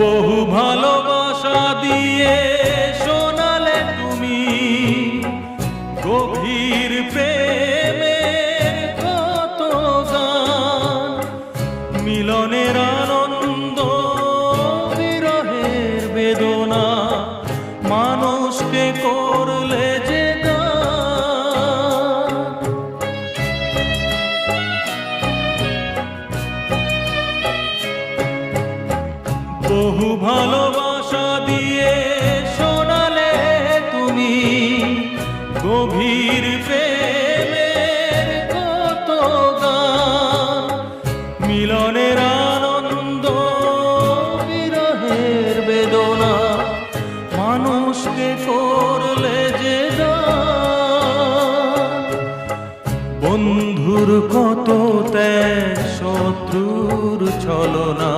বহু ভালোবাসা দিয়ে শোনালে তুমি গভীর প্রেমের কত গান, মিলনের আনন্দ বিরহের বেদনা, মানুষকে করলে যে গান। বহু ভালোবাসা দিয়ে শোনালে তুমি গভীর প্রেমের কত গান, মিলনের আনন্দ বিরহের বেদনা, মানুষকে করলে যে গান। বন্ধুর কত ত্যাগ, শত্রুর ছলনা,